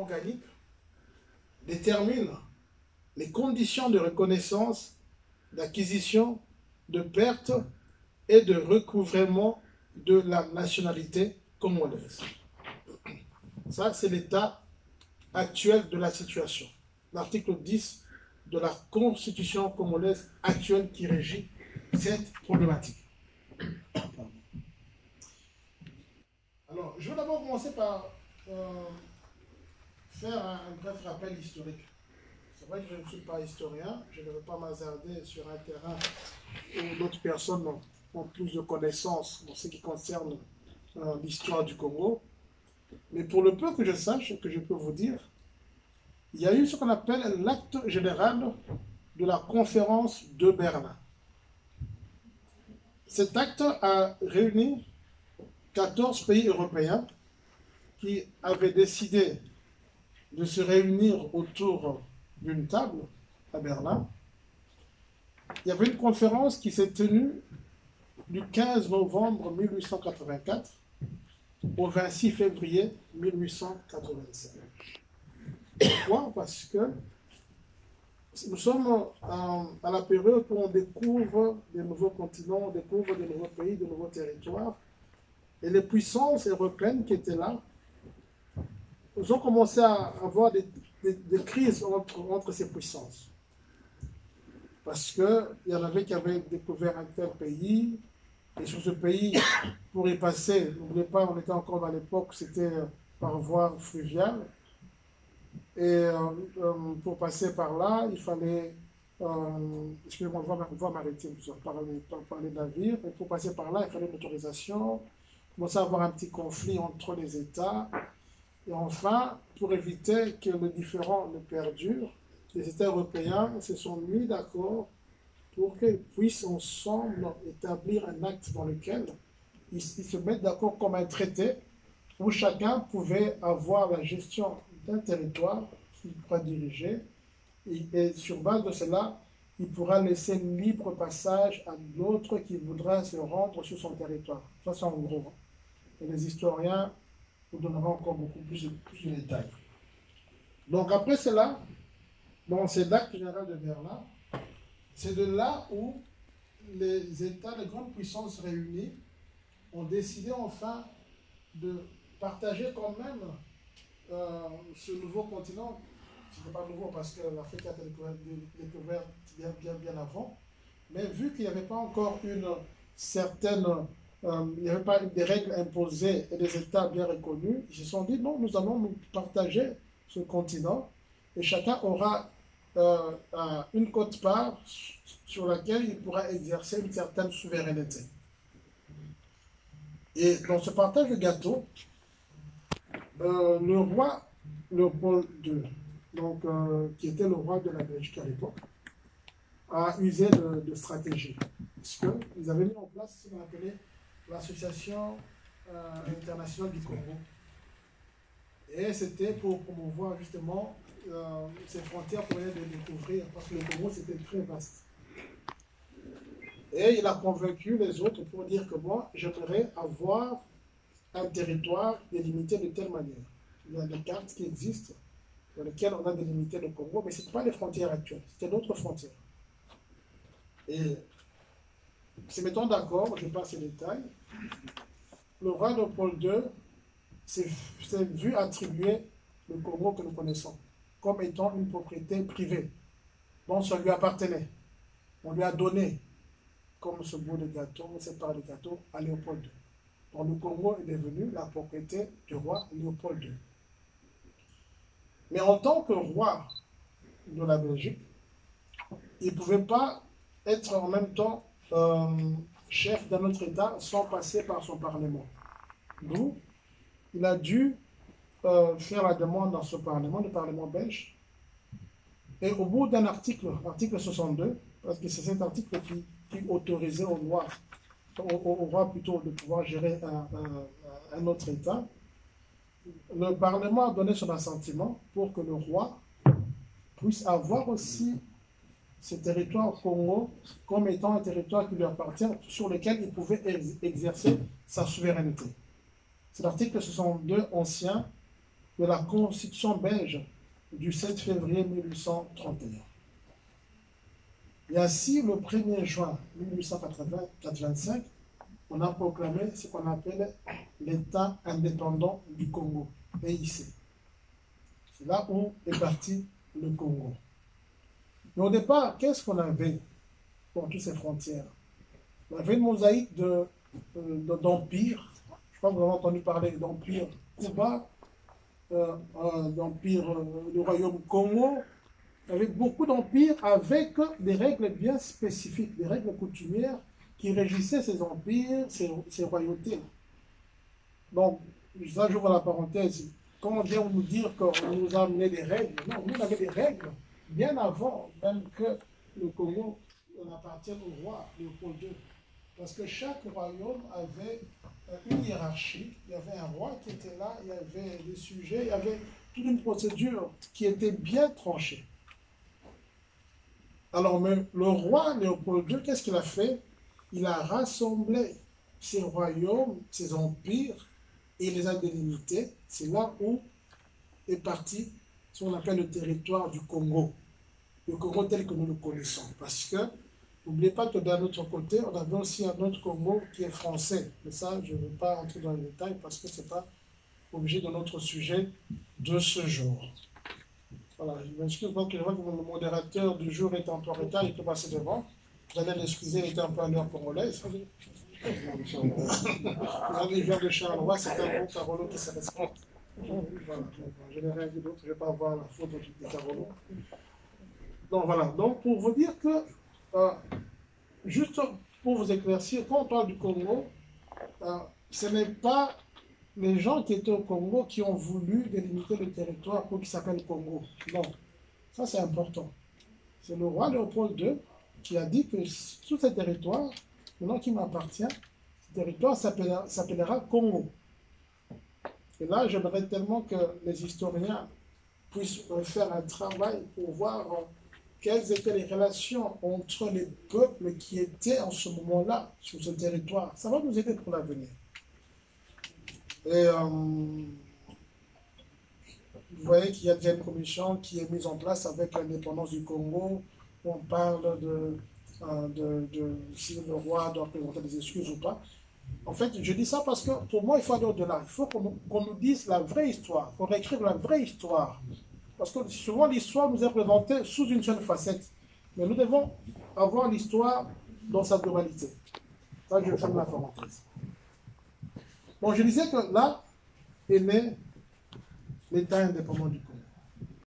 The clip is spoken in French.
organique détermine les conditions de reconnaissance, d'acquisition, de perte et de recouvrement de la nationalité congolaise. Ça, c'est l'état actuel de la situation. L'article 10 de la Constitution congolaise actuelle qui régit cette problématique. Alors, je vais d'abord commencer par faire un bref rappel historique. C'est vrai que je ne suis pas historien, je ne veux pas m'hasarder sur un terrain où d'autres personnes ont plus de connaissances en ce qui concerne l'histoire du Congo. Mais pour le peu que je sache, que je peux vous dire, il y a eu ce qu'on appelle l'acte général de la conférence de Berlin. Cet acte a réuni 14 pays européens qui avaient décidé de se réunir autour d'une table à Berlin. Il y avait une conférence qui s'est tenue du 15 novembre 1884 au 26 février 1885. Pourquoi? Parce que nous sommes à la période où on découvre des nouveaux continents, on découvre des nouveaux pays, de nouveaux territoires. Et les puissances européennes qui étaient là, nous ont commencé à avoir des crises entre ces puissances. Parce qu'il y en avait qui avaient découvert un tel pays, et sur ce pays, pour y passer, n'oubliez pas, on était encore dans l'époque, c'était par voie fluviale. Et pour passer par là, il fallait, excusez-moi, voie maritime, par les navires. Et pour passer par là, il fallait une autorisation. Commencer à avoir un petit conflit entre les États. Et enfin, pour éviter que le différend ne perdure, les États européens se sont mis d'accord pour qu'ils puissent ensemble établir un acte dans lequel ils se mettent d'accord comme un traité où chacun pouvait avoir la gestion d'un territoire qu'il pourra diriger et sur base de cela, il pourra laisser libre passage à l'autre qui voudra se rendre sur son territoire. Ça, c'est en gros. Et les historiens vous donneront encore beaucoup plus de détails. Donc après cela, bon, c'est l'acte général de Berlin. C'est de là où les États, les grandes puissances réunies, ont décidé enfin de partager quand même ce nouveau continent. Ce n'est pas nouveau parce que l'Afrique a été découverte bien avant. Mais vu qu'il n'y avait pas encore une certaine... il n'y avait pas des règles imposées et des États bien reconnus, ils se sont dit non, nous allons nous partager ce continent et chacun aura une quote-part sur laquelle il pourra exercer une certaine souveraineté. Et dans ce partage de gâteau, le roi Léopold II, donc, qui était le roi de la Belgique à l'époque, a usé de stratégie. Parce qu'ils avaient mis en place ce qu'on appelait l'Association internationale du Congo. Et c'était pour promouvoir justement ces frontières pour les découvrir, parce que le Congo c'était très vaste. Et il a convaincu les autres pour dire que moi, j'aimerais avoir un territoire délimité de telle manière. Il y a des cartes qui existent dans lesquelles on a délimité le Congo, mais ce n'étaient pas les frontières actuelles, c'était d'autres frontières. Et se mettant d'accord, je passe les détails, le roi Léopold II s'est vu attribuer le Congo que nous connaissons comme étant une propriété privée. Donc ça lui appartenait. On lui a donné comme ce bout de gâteau, cette part de gâteau à Léopold II. Donc le Congo est devenu la propriété du roi Léopold II. Mais en tant que roi de la Belgique, il ne pouvait pas être en même temps chef d'un autre État sans passer par son Parlement. D'où il a dû faire la demande dans ce Parlement, le Parlement belge. Et au bout d'un article, l'article 62, parce que c'est cet article qui autorisait au roi plutôt de pouvoir gérer un autre État, le Parlement a donné son assentiment pour que le roi puisse avoir aussi ce territoire Congo comme étant un territoire qui lui appartient, sur lequel il pouvait exercer sa souveraineté. C'est l'article 62 ancien de la Constitution belge du 7 février 1831. Et ainsi, le 1er juin 1885, on a proclamé ce qu'on appelle l'État indépendant du Congo, PIC. C'est là où est parti le Congo. Mais au départ, qu'est-ce qu'on avait pour toutes ces frontières? On avait une mosaïque d'empires. Je crois que vous avez entendu parler d'empire Cuba, d'empire du royaume Congo. Il y avait beaucoup d'empires avec des règles bien spécifiques, des règles coutumières qui régissaient ces empires, ces royautés. Donc, ça j'ouvre la parenthèse. Quand on vient nous dire qu'on nous a amené des règles, non, nous on avait des règles bien avant même que le Congo appartienne au roi Léopold II. Parce que chaque royaume avait une hiérarchie, il y avait un roi qui était là, il y avait des sujets, il y avait toute une procédure qui était bien tranchée. Alors, mais le roi Léopold II, qu'est-ce qu'il a fait? Il a rassemblé ces royaumes, ces empires, et les a délimités. C'est là où est parti ce qu'on appelle le territoire du Congo. Le Congo tel que nous le connaissons. Parce que, n'oubliez pas que d'un autre côté, on avait aussi un autre Congo qui est français. Mais ça, je ne vais pas entrer dans les détails parce que ce n'est pas obligé de notre sujet de ce jour. Voilà, je m'excuse, donc je vois que le modérateur du jour est un peu en retard, il peut passer devant. Vous allez l'excuser, il était un peu à l'heure congolaise. Les joueurs de Charleroi, c'est un bon Carolo qui se respecte. Voilà, je n'ai rien dit d'autre, je ne vais pas avoir la faute de Carolo. Donc voilà, donc pour vous dire que, juste pour vous éclaircir, quand on parle du Congo, ce n'est pas les gens qui étaient au Congo qui ont voulu délimiter le territoire pour qu'il s'appelle Congo. Non, ça c'est important. C'est le roi Léopold II qui a dit que tout ce territoire, le nom qui m'appartient, ce territoire s'appellera Congo. Et là, j'aimerais tellement que les historiens puissent faire un travail pour voir quelles étaient les relations entre les peuples qui étaient en ce moment-là sur ce territoire. Ça va nous aider pour l'avenir. Et vous voyez qu'il y a déjà une commission qui est mise en place avec l'indépendance du Congo. On parle de si le roi doit présenter des excuses ou pas. En fait, je dis ça parce que pour moi, il faut aller au-delà. Il faut qu'on nous dise la vraie histoire, qu'on réécrive la vraie histoire. Parce que souvent, l'histoire nous est présentée sous une seule facette. Mais nous devons avoir l'histoire dans sa globalité. Ça, je ferme la parenthèse. Bon, je disais que là est né l'État indépendant du Congo.